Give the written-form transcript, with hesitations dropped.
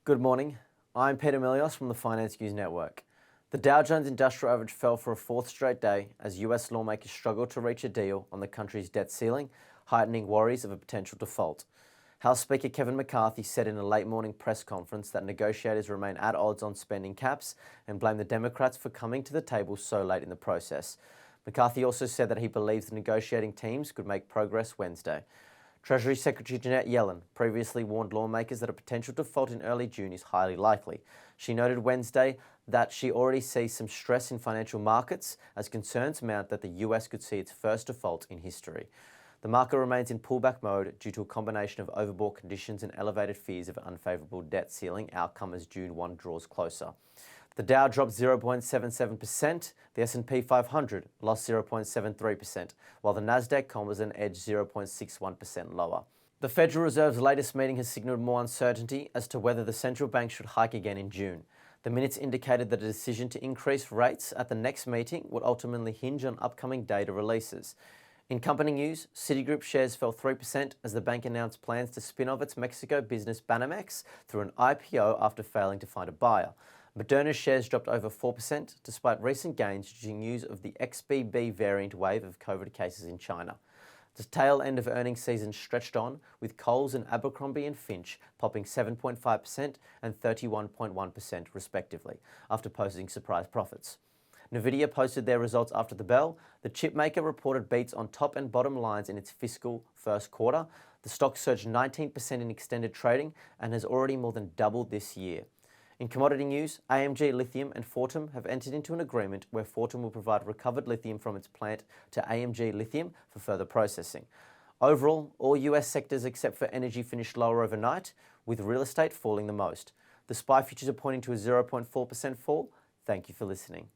Good morning. I'm Peter Milios from the Finance News Network. The Dow Jones Industrial Average fell for a fourth straight day as US lawmakers struggled to reach a deal on the country's debt ceiling, heightening worries of a potential default. House Speaker Kevin McCarthy said in a late morning press conference that negotiators remain at odds on spending caps and blamed the Democrats for coming to the table so late in the process. McCarthy also said that he believes the negotiating teams could make progress Wednesday. Treasury Secretary Janet Yellen previously warned lawmakers that a potential default in early June is highly likely. She noted Wednesday that she already sees some stress in financial markets as concerns mount that the US could see its first default in history. The market remains in pullback mode due to a combination of overbought conditions and elevated fears of an unfavourable debt ceiling outcome as June 1 draws closer. The Dow dropped 0.77%, the S&P 500 lost 0.73%, while the Nasdaq Composite edged 0.61% lower. The Federal Reserve's latest meeting has signalled more uncertainty as to whether the central bank should hike again in June. The minutes indicated that a decision to increase rates at the next meeting would ultimately hinge on upcoming data releases. In company news, Citigroup shares fell 3% as the bank announced plans to spin off its Mexico business Banamex through an IPO after failing to find a buyer. Moderna's shares dropped over 4% despite recent gains due to news of the XBB variant wave of COVID cases in China. The tail end of earnings season stretched on, with Coles and Abercrombie & Finch popping 7.5% and 31.1% respectively, after posting surprise profits. Nvidia posted their results after the bell. The chipmaker reported beats on top and bottom lines in its fiscal first quarter. The stock surged 19% in extended trading and has already more than doubled this year. In commodity news, AMG Lithium and Fortum have entered into an agreement where Fortum will provide recovered lithium from its plant to AMG Lithium for further processing. Overall, all US sectors except for energy finished lower overnight, with real estate falling the most. The SPY futures are pointing to a 0.4% fall. Thank you for listening.